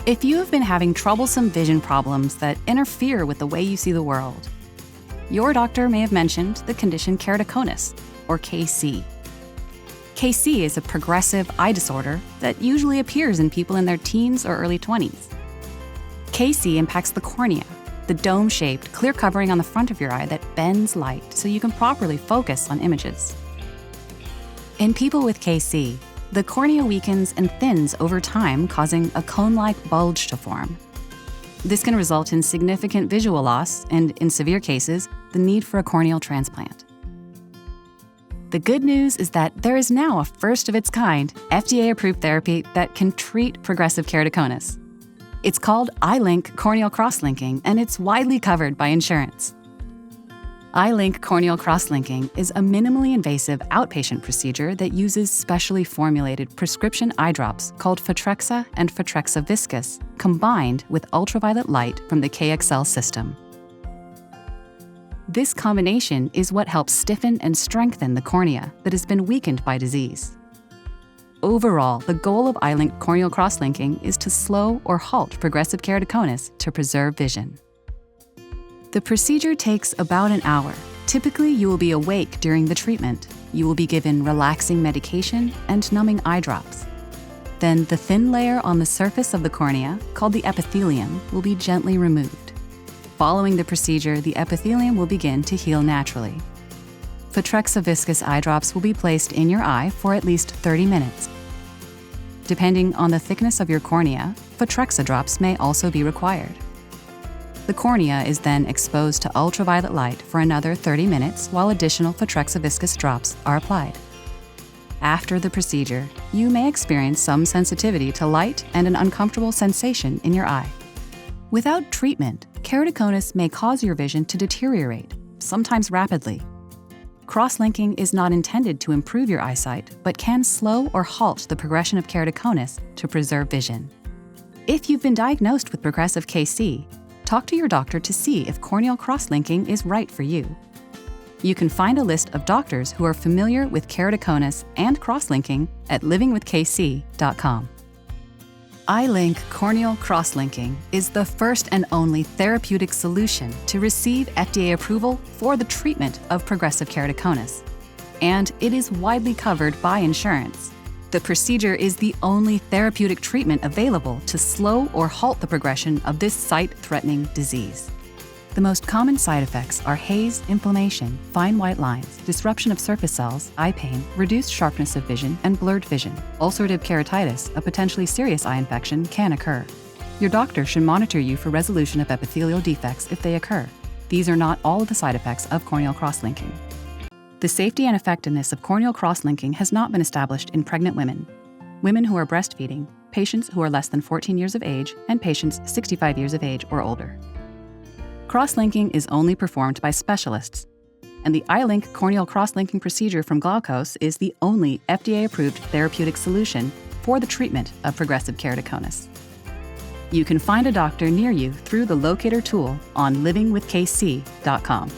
If you have been having troublesome vision problems that interfere with the way you see the world, your doctor may have mentioned the condition keratoconus, or KC. KC is a progressive eye disorder that usually appears in people in their teens or early 20s. KC impacts the cornea, the dome-shaped, clear covering on the front of your eye that bends light so you can properly focus on images. In people with KC, the cornea weakens and thins over time, causing a cone-like bulge to form. This can result in significant visual loss and, in severe cases, the need for a corneal transplant. The good news is that there is now a first-of-its-kind, FDA-approved therapy that can treat progressive keratoconus. It's called iLink Corneal Cross-Linking, and it's widely covered by insurance. iLink Corneal Cross-Linking is a minimally invasive outpatient procedure that uses specially formulated prescription eye drops called Photrexa and Photrexa Viscous, combined with ultraviolet light from the KXL system. This combination is what helps stiffen and strengthen the cornea that has been weakened by disease. Overall, the goal of iLink Corneal Cross-Linking is to slow or halt progressive keratoconus to preserve vision. The procedure takes about an hour. Typically, you will be awake during the treatment. You will be given relaxing medication and numbing eye drops. Then the thin layer on the surface of the cornea, called the epithelium, will be gently removed. Following the procedure, the epithelium will begin to heal naturally. Photrexa Viscous eye drops will be placed in your eye for at least 30 minutes. Depending on the thickness of your cornea, Photrexa drops may also be required. The cornea is then exposed to ultraviolet light for another 30 minutes while additional Photrexa Viscous drops are applied. After the procedure, you may experience some sensitivity to light and an uncomfortable sensation in your eye. Without treatment, keratoconus may cause your vision to deteriorate, sometimes rapidly. Cross-linking is not intended to improve your eyesight, but can slow or halt the progression of keratoconus to preserve vision. If you've been diagnosed with progressive KC, talk to your doctor to see if corneal cross-linking is right for you. You can find a list of doctors who are familiar with keratoconus and cross-linking at livingwithkc.com. iLink Corneal Cross-Linking is the first and only therapeutic solution to receive FDA approval for the treatment of progressive keratoconus, and it is widely covered by insurance. The procedure is the only therapeutic treatment available to slow or halt the progression of this sight-threatening disease. The most common side effects are haze, inflammation, fine white lines, disruption of surface cells, eye pain, reduced sharpness of vision, and blurred vision. Ulcerative keratitis, a potentially serious eye infection, can occur. Your doctor should monitor you for resolution of epithelial defects if they occur. These are not all of the side effects of corneal cross-linking. The safety and effectiveness of corneal cross-linking has not been established in pregnant women, women who are breastfeeding, patients who are less than 14 years of age, and patients 65 years of age or older. Cross-linking is only performed by specialists, and the iLink corneal cross-linking procedure from Glaukos is the only FDA-approved therapeutic solution for the treatment of progressive keratoconus. You can find a doctor near you through the locator tool on livingwithkc.com.